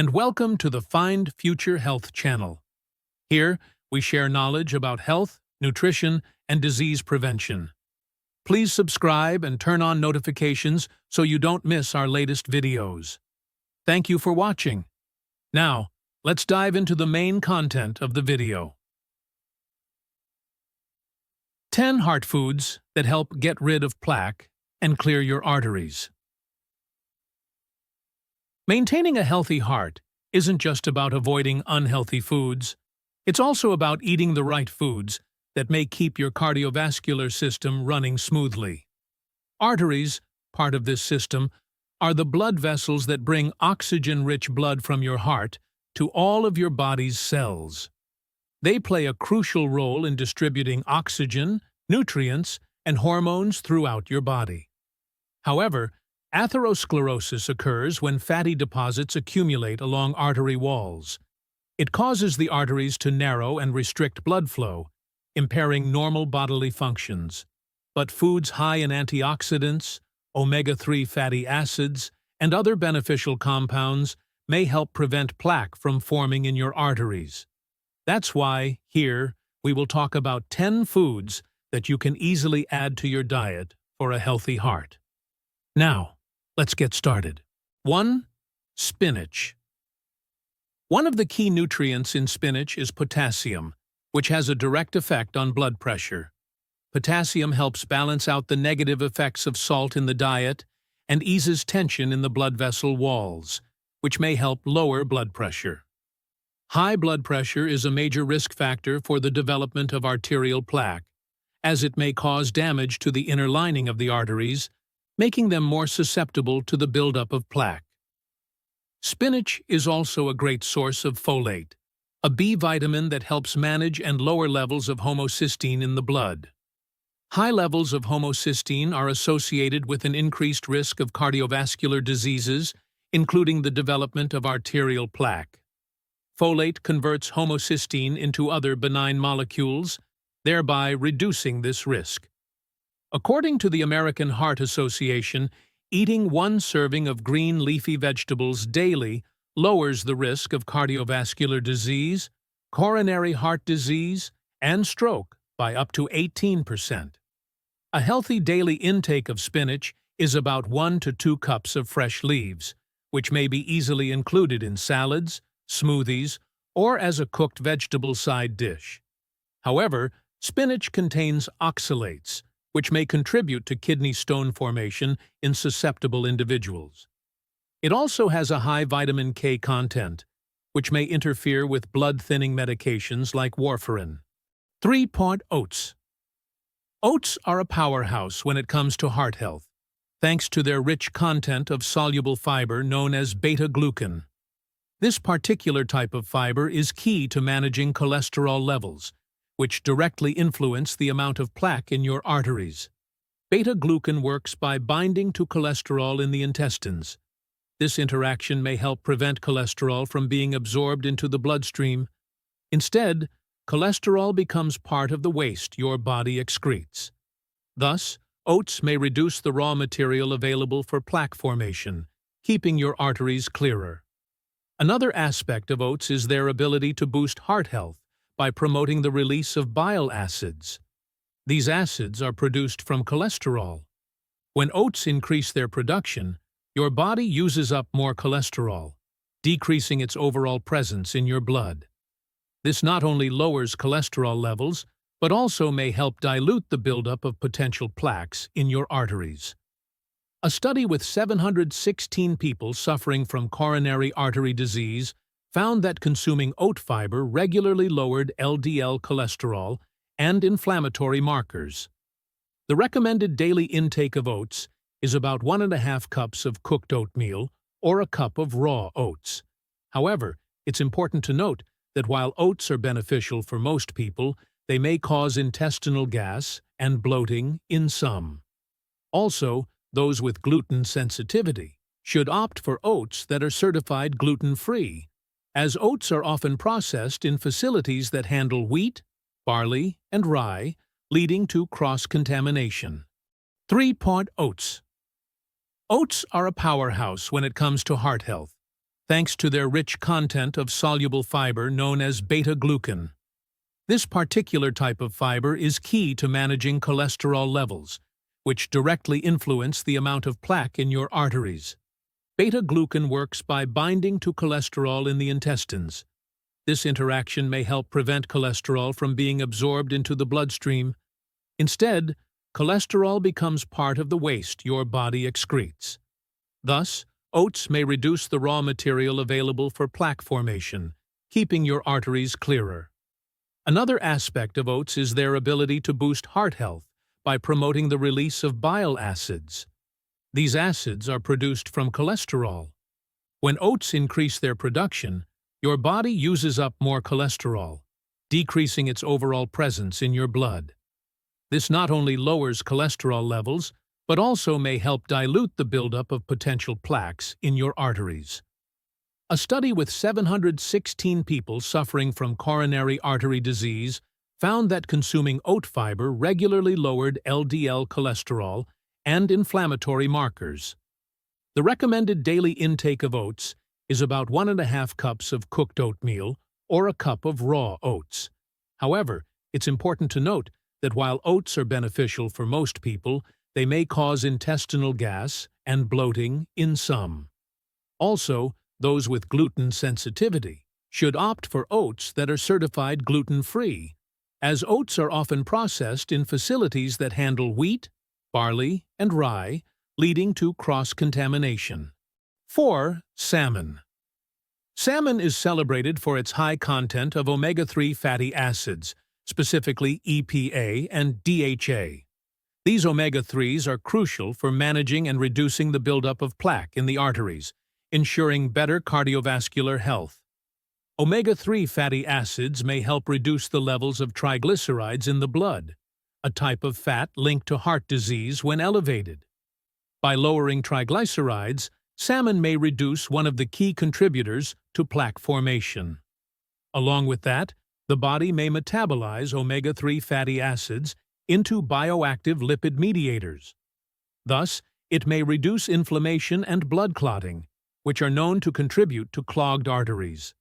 and welcome to the Find Future Health channel. Here, we share knowledge about health, nutrition, and disease prevention. Please subscribe and turn on notifications so you don't miss our latest videos. Thank you for watching. Now, let's dive into the main content of the video. 10 heart foods that help get rid of plaque and clear your arteries. Maintaining a healthy heart isn't just about avoiding unhealthy foods. It's also about eating the right foods that may keep your cardiovascular system running smoothly. Arteries, part of this system, are the blood vessels that bring oxygen-rich blood from your heart to all of your body's cells. They play a crucial role in distributing oxygen, nutrients, and hormones throughout your body. However, atherosclerosis occurs when fatty deposits accumulate along artery walls. It causes the arteries to narrow and restrict blood flow, impairing normal bodily functions. But foods high in antioxidants, omega-3 fatty acids, and other beneficial compounds may help prevent plaque from forming in your arteries. That's why, here, we will talk about 10 foods that you can easily add to your diet for a healthy heart. Now, let's get started. 1. Spinach. One of the key nutrients in spinach is potassium, which has a direct effect on blood pressure. Potassium helps balance out the negative effects of salt in the diet and eases tension in the blood vessel walls, which may help lower blood pressure. High blood pressure is a major risk factor for the development of arterial plaque, as it may cause damage to the inner lining of the arteries, making them more susceptible to the buildup of plaque. Spinach is also a great source of folate, a B vitamin that helps manage and lower levels of homocysteine in the blood. High levels of homocysteine are associated with an increased risk of cardiovascular diseases, including the development of arterial plaque. Folate converts homocysteine into other benign molecules, thereby reducing this risk. According to the American Heart Association, eating 1 serving of green leafy vegetables daily lowers the risk of cardiovascular disease, coronary heart disease, and stroke by up to 18%. A healthy daily intake of spinach is about 1 to 2 cups of fresh leaves, which may be easily included in salads, smoothies, or as a cooked vegetable side dish. However, spinach contains oxalates, which may contribute to kidney stone formation in susceptible individuals. It also has a high vitamin K content, which may interfere with blood-thinning medications like warfarin. 3. Oats. Oats are a powerhouse when it comes to heart health, thanks to their rich content of soluble fiber known as beta-glucan. This particular type of fiber is key to managing cholesterol levels, which directly influence the amount of plaque in your arteries. Beta-glucan works by binding to cholesterol in the intestines. This interaction may help prevent cholesterol from being absorbed into the bloodstream. Instead, cholesterol becomes part of the waste your body excretes. Thus, oats may reduce the raw material available for plaque formation, keeping your arteries clearer. Another aspect of oats is their ability to boost heart health by promoting the release of bile acids. These acids are produced from cholesterol. When oats increase their production, your body uses up more cholesterol, decreasing its overall presence in your blood. This not only lowers cholesterol levels, but also may help dilute the buildup of potential plaques in your arteries. A study with 716 people suffering from coronary artery disease found that consuming oat fiber regularly lowered LDL cholesterol and inflammatory markers. The recommended daily intake of oats is about 1.5 cups of cooked oatmeal or a cup of raw oats. However, it's important to note that while oats are beneficial for most people, they may cause intestinal gas and bloating in some. Also, those with gluten sensitivity should opt for oats that are certified gluten-free, as oats are often processed in facilities that handle wheat, barley, and rye, leading to cross-contamination. 3. Oats. Oats are a powerhouse when it comes to heart health, thanks to their rich content of soluble fiber known as beta-glucan. This particular type of fiber is key to managing cholesterol levels, which directly influence the amount of plaque in your arteries. Beta-glucan works by binding to cholesterol in the intestines. This interaction may help prevent cholesterol from being absorbed into the bloodstream. Instead, cholesterol becomes part of the waste your body excretes. Thus, oats may reduce the raw material available for plaque formation, keeping your arteries clearer. Another aspect of oats is their ability to boost heart health by promoting the release of bile acids. These acids are produced from cholesterol. When oats increase their production, your body uses up more cholesterol, decreasing its overall presence in your blood. This not only lowers cholesterol levels, but also may help dilute the buildup of potential plaques in your arteries. A study with 716 people suffering from coronary artery disease found that consuming oat fiber regularly lowered LDL cholesterol and inflammatory markers. The recommended daily intake of oats is about 1.5 cups of cooked oatmeal or a cup of raw oats. However, it's important to note that while oats are beneficial for most people, they may cause intestinal gas and bloating in some. Also, those with gluten sensitivity should opt for oats that are certified gluten-free, as oats are often processed in facilities that handle wheat, barley, and rye, leading to cross-contamination. 4. Salmon. Salmon is celebrated for its high content of omega-3 fatty acids, specifically EPA and DHA. These omega-3s are crucial for managing and reducing the buildup of plaque in the arteries, ensuring better cardiovascular health. Omega-3 fatty acids may help reduce the levels of triglycerides in the blood, a type of fat linked to heart disease when elevated. By lowering triglycerides, salmon may reduce one of the key contributors to plaque formation. Along with that, the body may metabolize omega-3 fatty acids into bioactive lipid mediators. Thus, it may reduce inflammation and blood clotting, which are known to contribute to clogged arteries.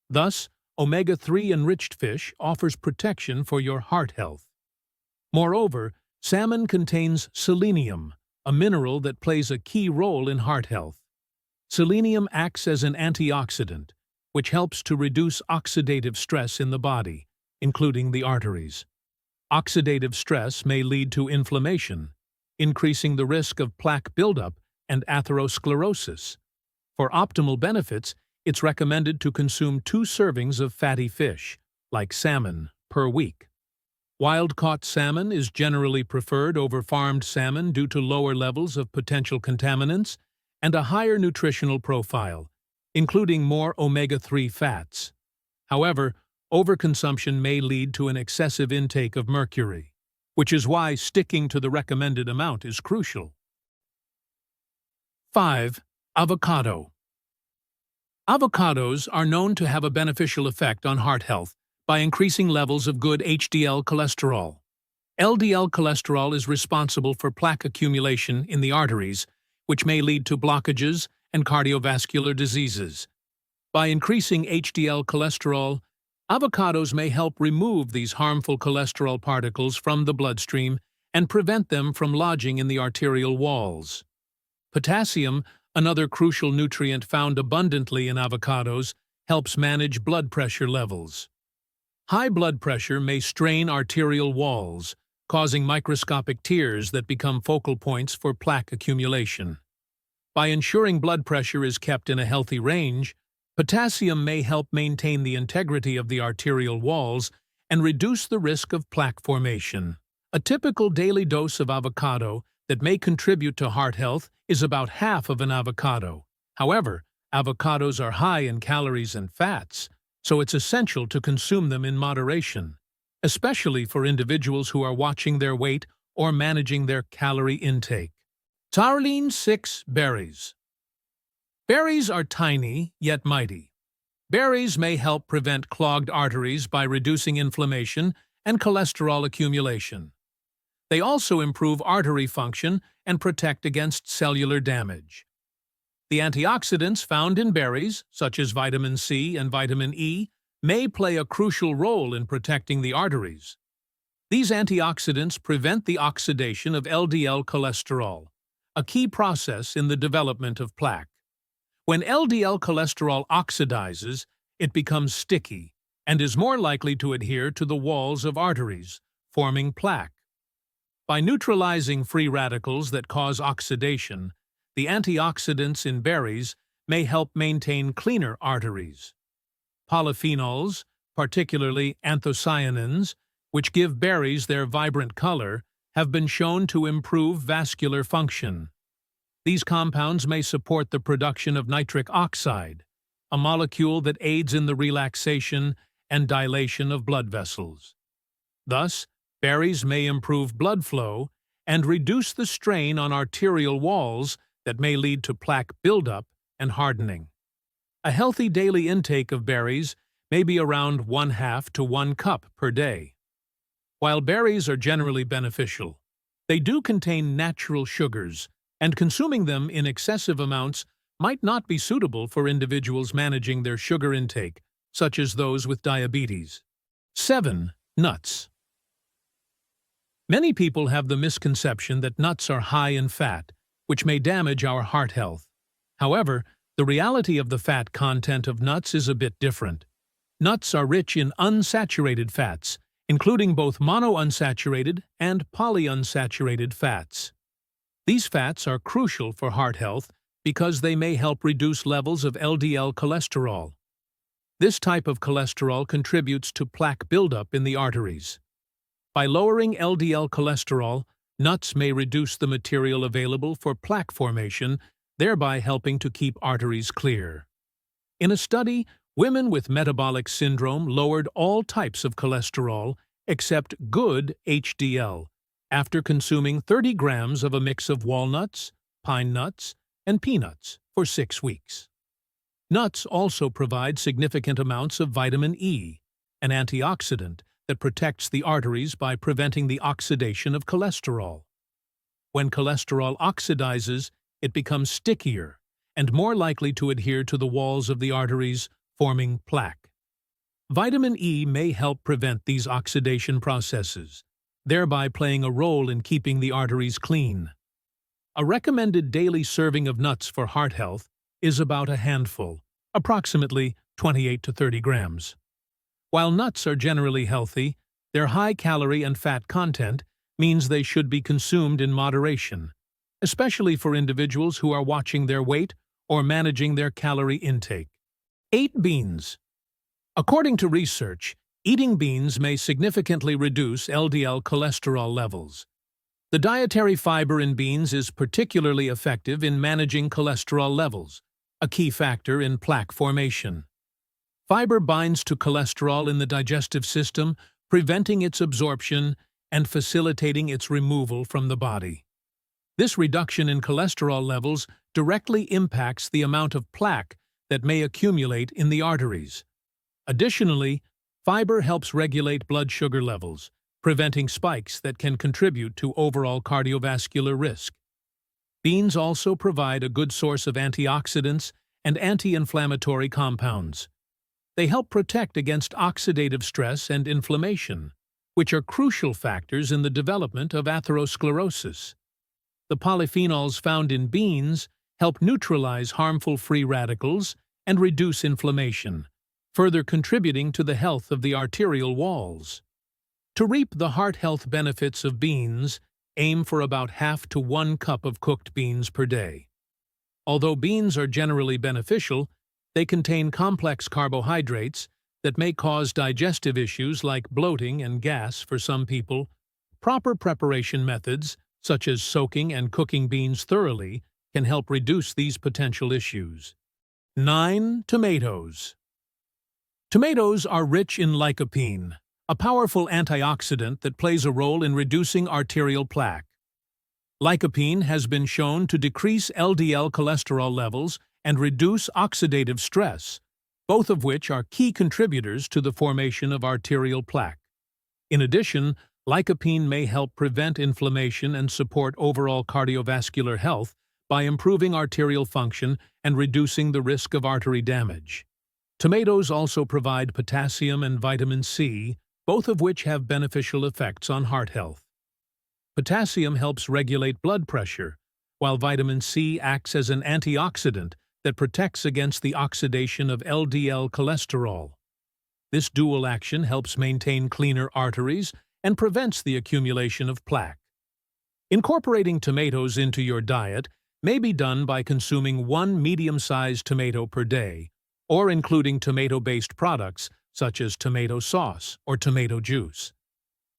Thus, omega-3 enriched fish offers protection for your heart health. Moreover, salmon contains selenium, a mineral that plays a key role in heart health. Selenium acts as an antioxidant, which helps to reduce oxidative stress in the body, including the arteries. Oxidative stress may lead to inflammation, increasing the risk of plaque buildup and atherosclerosis. For optimal benefits, it's recommended to consume 2 servings of fatty fish, like salmon, per week. Wild-caught salmon is generally preferred over farmed salmon due to lower levels of potential contaminants and a higher nutritional profile, including more omega-3 fats. However, overconsumption may lead to an excessive intake of mercury, which is why sticking to the recommended amount is crucial. 5. Avocado. Avocados are known to have a beneficial effect on heart health by increasing levels of good HDL cholesterol. LDL cholesterol is responsible for plaque accumulation in the arteries, which may lead to blockages and cardiovascular diseases. By increasing HDL cholesterol, avocados may help remove these harmful cholesterol particles from the bloodstream and prevent them from lodging in the arterial walls. Potassium, another crucial nutrient found abundantly in avocados, helps manage blood pressure levels. High blood pressure may strain arterial walls, causing microscopic tears that become focal points for plaque accumulation. By ensuring blood pressure is kept in a healthy range, potassium may help maintain the integrity of the arterial walls and reduce the risk of plaque formation. A typical daily dose of avocado that may contribute to heart health is about half of an avocado. However, avocados are high in calories and fats, so it's essential to consume them in moderation, especially for individuals who are watching their weight or managing their calorie intake. Tarlene 6. Berries. Berries are tiny, yet mighty. Berries may help prevent clogged arteries by reducing inflammation and cholesterol accumulation. They also improve artery function and protect against cellular damage. The antioxidants found in berries, such as vitamin C and vitamin E, may play a crucial role in protecting the arteries. These antioxidants prevent the oxidation of LDL cholesterol, a key process in the development of plaque. When LDL cholesterol oxidizes, it becomes sticky and is more likely to adhere to the walls of arteries, forming plaque. By neutralizing free radicals that cause oxidation, the antioxidants in berries may help maintain cleaner arteries. Polyphenols, particularly anthocyanins, which give berries their vibrant color, have been shown to improve vascular function. These compounds may support the production of nitric oxide, a molecule that aids in the relaxation and dilation of blood vessels. Thus, berries may improve blood flow and reduce the strain on arterial walls that may lead to plaque buildup and hardening. A healthy daily intake of berries may be around 1/2 to 1 cup per day. While berries are generally beneficial, they do contain natural sugars, and consuming them in excessive amounts might not be suitable for individuals managing their sugar intake, such as those with diabetes. 7. Nuts. Many people have the misconception that nuts are high in fat, which may damage our heart health. However, the reality of the fat content of nuts is a bit different. Nuts are rich in unsaturated fats, including both monounsaturated and polyunsaturated fats. These fats are crucial for heart health because they may help reduce levels of LDL cholesterol. This type of cholesterol contributes to plaque buildup in the arteries. By lowering LDL cholesterol, nuts may reduce the material available for plaque formation, thereby helping to keep arteries clear. In a study, women with metabolic syndrome lowered all types of cholesterol except good HDL after consuming 30 grams of a mix of walnuts, pine nuts, and peanuts for 6 weeks. Nuts also provide significant amounts of vitamin E, an antioxidant that protects the arteries by preventing the oxidation of cholesterol. When cholesterol oxidizes, it becomes stickier and more likely to adhere to the walls of the arteries, forming plaque. Vitamin E may help prevent these oxidation processes, thereby playing a role in keeping the arteries clean. A recommended daily serving of nuts for heart health is about a handful, approximately 28 to 30 grams. While nuts are generally healthy, their high calorie and fat content means they should be consumed in moderation, especially for individuals who are watching their weight or managing their calorie intake. 8. Beans. According to research, eating beans may significantly reduce LDL cholesterol levels. The dietary fiber in beans is particularly effective in managing cholesterol levels, a key factor in plaque formation. Fiber binds to cholesterol in the digestive system, preventing its absorption and facilitating its removal from the body. This reduction in cholesterol levels directly impacts the amount of plaque that may accumulate in the arteries. Additionally, fiber helps regulate blood sugar levels, preventing spikes that can contribute to overall cardiovascular risk. Beans also provide a good source of antioxidants and anti-inflammatory compounds. They help protect against oxidative stress and inflammation, which are crucial factors in the development of atherosclerosis. The polyphenols found in beans help neutralize harmful free radicals and reduce inflammation, further contributing to the health of the arterial walls. To reap the heart health benefits of beans, aim for about 1/2 to 1 cup of cooked beans per day. Although beans are generally beneficial, they contain complex carbohydrates that may cause digestive issues like bloating and gas for some people. Proper preparation methods, such as soaking and cooking beans thoroughly, can help reduce these potential issues. 9. Tomatoes. Tomatoes are rich in lycopene, a powerful antioxidant that plays a role in reducing arterial plaque. Lycopene has been shown to decrease LDL cholesterol levels and reduce oxidative stress, both of which are key contributors to the formation of arterial plaque. In addition, lycopene may help prevent inflammation and support overall cardiovascular health by improving arterial function and reducing the risk of artery damage. Tomatoes also provide potassium and vitamin C, both of which have beneficial effects on heart health. Potassium helps regulate blood pressure, while vitamin C acts as an antioxidant that protects against the oxidation of LDL cholesterol. This dual action helps maintain cleaner arteries and prevents the accumulation of plaque. Incorporating tomatoes into your diet may be done by consuming one medium-sized tomato per day, or including tomato-based products such as tomato sauce or tomato juice.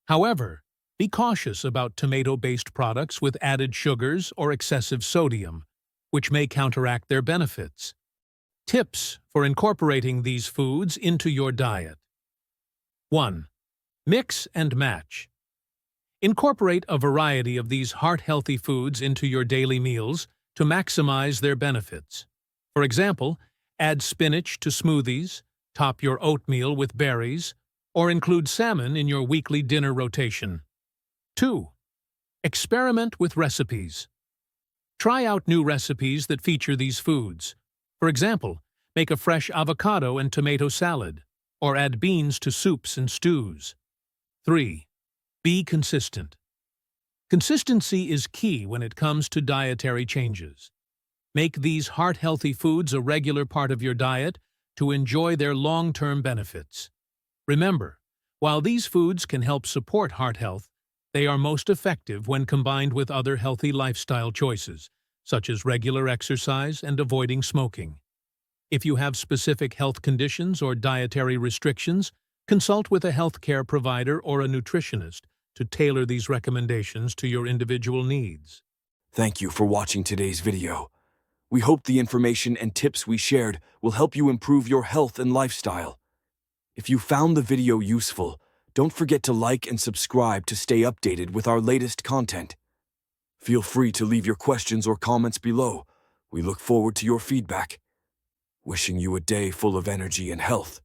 However, be cautious about tomato-based products with added sugars or excessive sodium, which may counteract their benefits. Tips for incorporating these foods into your diet. 1. Mix and match. Incorporate a variety of these heart-healthy foods into your daily meals to maximize their benefits. For example, add spinach to smoothies, top your oatmeal with berries, or include salmon in your weekly dinner rotation. 2. Experiment with recipes. Try out new recipes that feature these foods. For example, make a fresh avocado and tomato salad, or add beans to soups and stews. 3. Be consistent. Consistency is key when it comes to dietary changes. Make these heart-healthy foods a regular part of your diet to enjoy their long-term benefits. Remember, while these foods can help support heart health, they are most effective when combined with other healthy lifestyle choices, such as regular exercise and avoiding smoking. If you have specific health conditions or dietary restrictions, consult with a healthcare provider or a nutritionist to tailor these recommendations to your individual needs. Thank you for watching today's video. We hope the information and tips we shared will help you improve your health and lifestyle. If you found the video useful, don't forget to like and subscribe to stay updated with our latest content. Feel free to leave your questions or comments below. We look forward to your feedback. Wishing you a day full of energy and health.